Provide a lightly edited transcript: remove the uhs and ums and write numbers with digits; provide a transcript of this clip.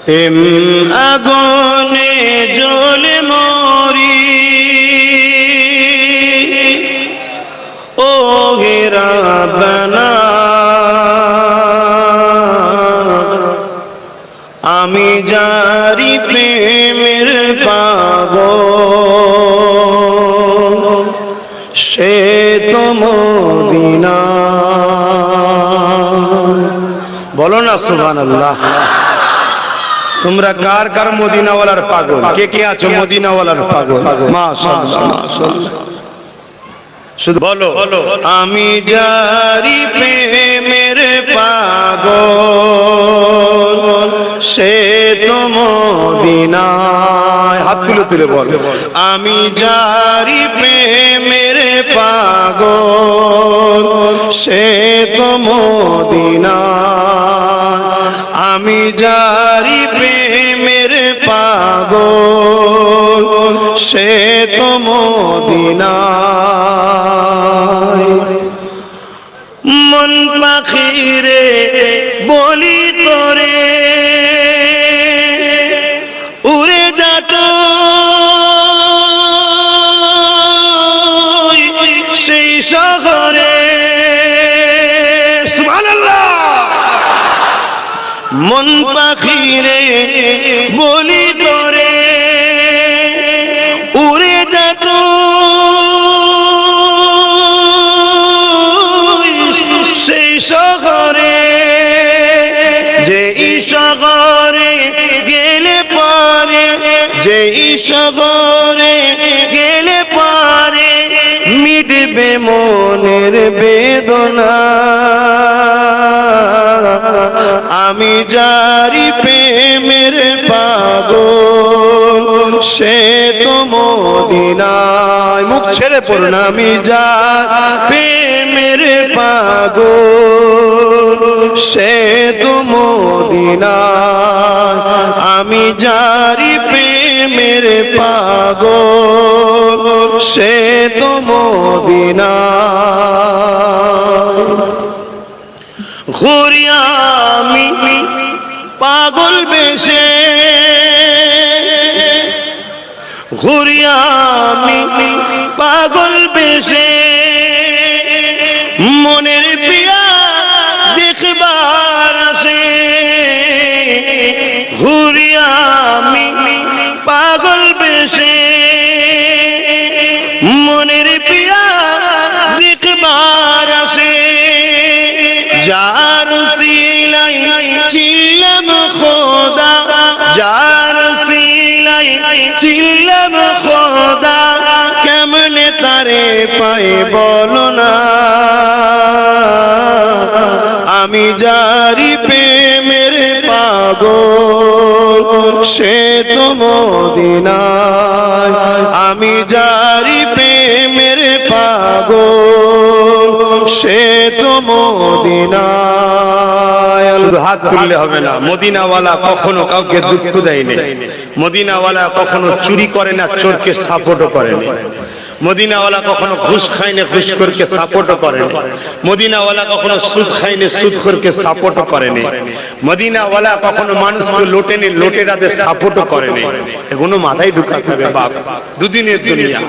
প্রেম আগুনে জ্বলে মরি ও হে রাব্বানা আমি যারি প্রেমের পাগল সে তো মদিনা। বলো না সুবহানাল্লাহ। তোমরা কার কার মদিনাওয়ালার পাগল? কে কে আছো মদিনাওয়ালার পাগল? মাশাআল্লাহ মাশাআল্লাহ। শুধু বলো আমি যারি প্রেমের পাগল সে তো মদিনায়। হাত তুলে তুলে বল আমি যারি প্রেমের পাগল সে তো মদিনায়। আমি যারি প্রেমের পাগল সে তো মদিনায়। মন পাখিরে বলি তোরে উড়ে যাত সেই শহরে। সুবহানাল্লাহ। মন পাখিরে বলি তোরে উড়ে যেত সেই শহরে, যেই শহরে গেলে পারে, যেই শহরে গেলে পারে মিটবে মনের বেদনা। আমি যারি প্রেমের পাগল সে তো মদিনায়। মুখ ছেড়ে পড়ুন আমি যারি প্রেমের পাগল সে তো মদিনায়। আমি যারি প্রেমের পাগল সে তো মদিনায়। ঘুরি আমি পাগল বেশে, ঘুরি আমি পাগল বেশে মনের পিয়া দেখবার আসে। ঘুরি আমি পাগল বেশে মনের পিয়া দেখবার আসে। যার সিলাই চিল্লাম খোদা, যার সিলাই চিল্লাম খোদা কেমনে তারে পাই বলো না। আমি যারি প্রেমের পাগল সে তো মদিনায়। আমি যারি প্রেমের পাগল সে তো মদিনায়। হাত তুললে হবে না। মদিনাওয়ালা কখনো কাউকে দুঃখ দেয়নি, মদিনাওয়ালা কখনো চুরি করে না, চোরকে সাপোর্টও করে না। মদিনাওয়ালা কখনো ঘুষ খায়নি, ঘুষখোরকে সাপোর্টও করেনি। মদিনাওয়ালা কখনো সুদ খায়নি, সুদখোরকে সাপোর্টও করেনি। মদিনাওয়ালা কখনো মানুষকে লোটেনি, লোটেরাদের সাপোর্টও করেনি। এগুলো মাথায় ঢুকাতে হবে বাপ। দুদিনের দুনিয়া।